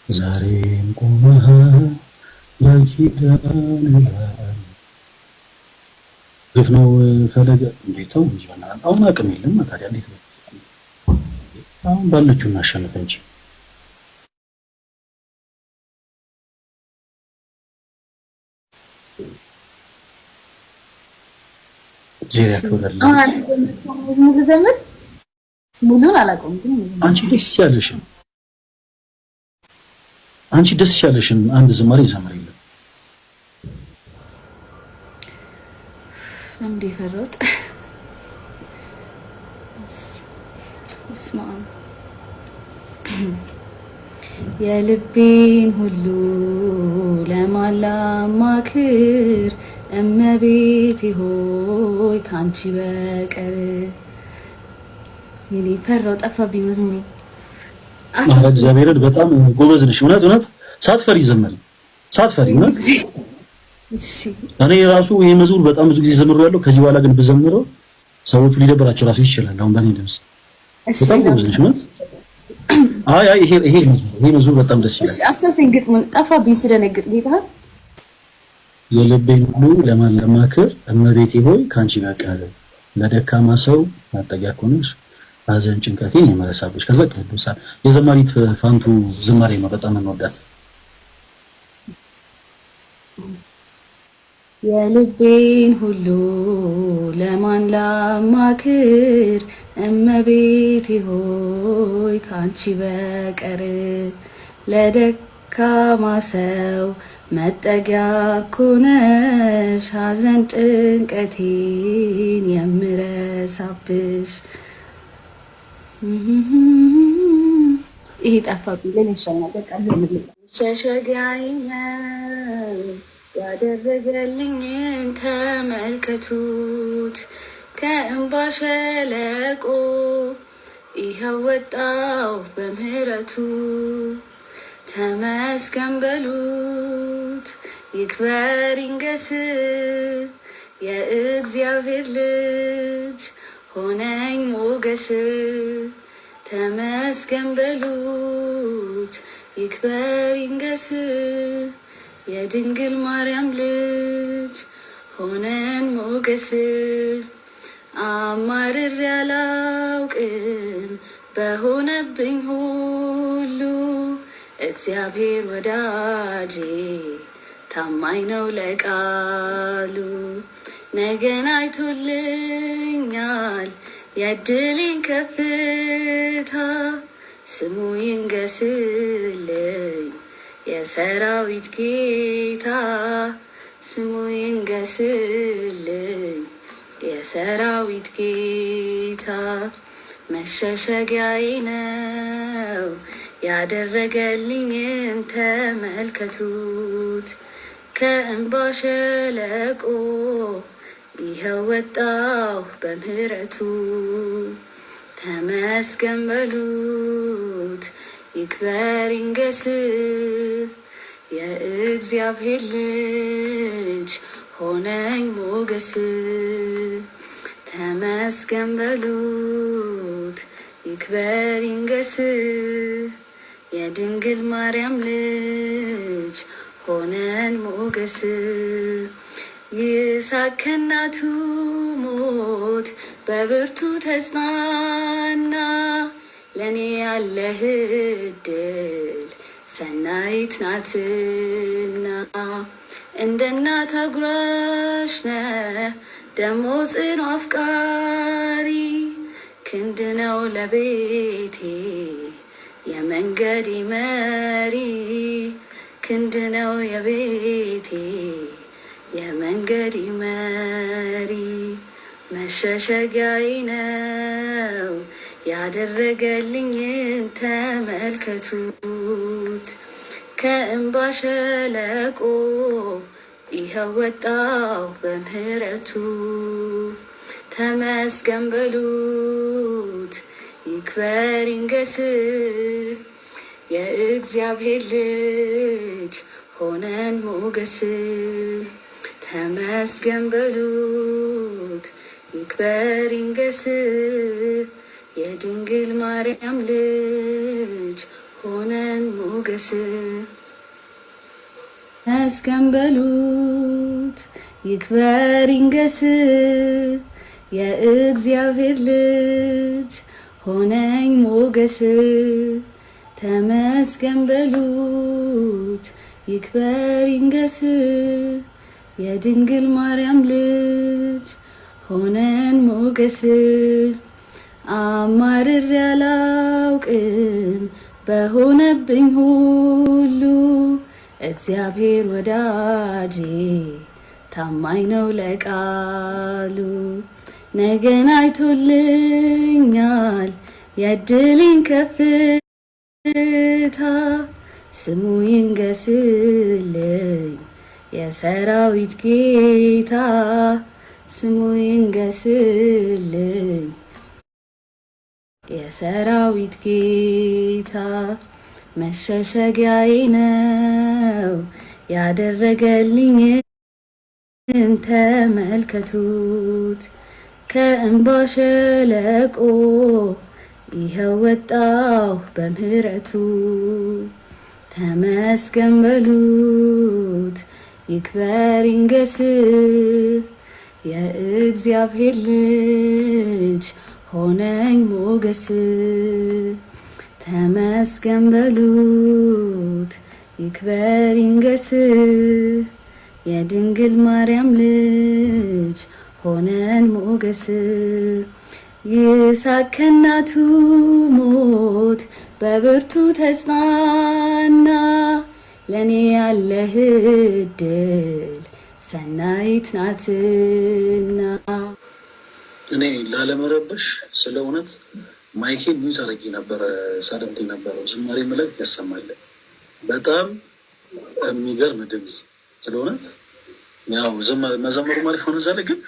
ዛሬም ቆመህ ለኪዳን ግፍ ነው ፈለገ እንዴት ነው እንጂ አሁን አቅም የለም ታዲያ እንዴት ነው አሁን ባለችው እናሸንፍ እንጂ ጄሪያ ከወለለ ሙሉ ዘመን ሙሉን አላውቀውም ግን አንቺ ደስ ያለሽን አንድ ዝማሬ ዘምሪልን ለምዴ ፈሮት ስማ የልቤን ሁሉ ለማላማክር እመቤቴ ሆይ ካንቺ በቀር የኔ ፈራው ጠፋብኝ መዝሙሩ ማለት እግዚአብሔርን በጣም ጎበዝ ነሽ እውነት ሳትፈሪ ዘመሪ ሳትፈሪ እውነት እሺ እኔ ራሱ ይሄ መዝሙር በጣም ብዙ ጊዜ ዘምሬያለሁ ከዚህ በኋላ ግን ብዘምረው ሰዎቹ ሊደብራቸው ራሱ ይችላል አሁን በእኔ ድምጽ በጣም ጎበዝ ነሽ እውነት አይ ይሄ መዝሙር በጣም ደስ ይላል እሺ አስተፈኝ ግጥሙን ጠፋብኝ ስደነግጥ ጌታ የልቤን ሁሉ ለማለማከር እመቤቴ ሆይ ካንቺ በቀር ለደካማ ሰው ማጠጊያ ሆነሽ ሐዘን ጭንቀቴን የመረሳብሽ ከዛ ቅዱሳን የዘማሪት ፋንቱ ዝማሬ ነው በጣም እንወዳት የልቤን ሁሉ ለማን ላማክር እመቤቴ ሆይ ካንቺ በቀር ለደካማ ሰው መጠጊያ ኮነሽ ሐዘን ጭንቀቴን የምረሳብሽ ይሄ ጠፋብኝ ለኔ ይሻላል በቃ ለምን ሸሸጋይ ነው ያደረገልኝን ተመልከቱት ከእንባ ሸለቆ ይኸው ወጣሁ በምህረቱ ተመስገን በሉት ይክበር ይንገስ የእግዚአብሔር ልጅ ሆነኝ ሞገስ ተመስገን በሉት ይክበር ይንገስ የድንግል ማርያም ልጅ ሆነን ሞገስ አማርሬ አላውቅም በሆነብኝ ሁሉ እግዚአብሔር ወዳጄ ታማኝ ነው ለቃሉ ነገን አይቶልኛል የድሌን ከፍታ ስሙ ይንገስልኝ የሰራዊት ጌታ ስሙ ይንገስልኝ የሰራዊት ጌታ መሸሸጊያዬ ነው ያደረገልኝን ተመልከቱት ከእንባ ሸለቆ ይኸው ወጣሁ በምህረቱ ተመስገን በሉት ይክበር ይንገስ የእግዚአብሔር ልጅ ሆነኝ ሞገስ ተመስገን በሉት ይክበር ይንገስ የድንግል ማርያም ልጅ ሆነን ሞገስ ይስሐቅ ከእናቱ ሞት በብርቱ ተጽናና ለኔ ያለህ ዕድል ሰናይት ናትና እንደ እናት አጉራሽ ነህ ደሞ ጽኑ አፍቃሪ ክንድ ነው ለቤቴ የመንገድ መሪ ክንድ ነው የቤቴ የመንገድ መሪ መሸሸጊያዬ ነው ያደረገልኝን ተመልከቱት ከእንባ ሸለቆ ይኸው ወጣሁ በምህረቱ ተመስገን በሉት ይክበር ይንገስ የእግዚአብሔር ልጅ ሆነን ሞገስ ተመስገን በሉት ይክበር ይንገስ የድንግል ማርያም ልጅ ሞገስ መስገን በሉት ይክበር ይንገስ የእግዚአብሔር ልጅ ሆነኝ ሞገስ ተመስገን በሉት ይክበር ይንገስ የድንግል ማርያም ልጅ ሆነን ሞገስ አማርሬ አላውቅም በሆነብኝ ሁሉ እግዚአብሔር ወዳጄ ታማኝ ነው ለቃሉ ነገን አይቶልኛል የድልኝ ከፍታ ስሙ ይንገስልኝ የሰራዊት ጌታ ስሙ ይንገስልኝ የሰራዊት ጌታ መሸሸጊያዬ ነው ያደረገልኝ ተመልከቱት ከእንባ ሸለቆ ይኸው ወጣሁ በምህረቱ ተመስገን በሉት ይክበር ይንገስ የእግዚአብሔር ልጅ ሆነኝ ሞገስ ተመስገን በሉት ይክበር ይንገስ የድንግል ማርያም ልጅ ሆነን ሞገስ ይስሐቅ ከእናቱ ሞት በብርቱ ተጽናና ለኔ ያለህ ዕድል ሰናይት ናትና እኔ ላለመረበሽ ስለ እውነት ማይኬል ሚዩት አድርጌ ነበረ ሳደምጥ የነበረው ዝማሬ መልእክት ያሰማል በጣም የሚገርም ድምፅ ስለ እውነት ያው መዘመሩ ማለት ሆነ ዛለ ግን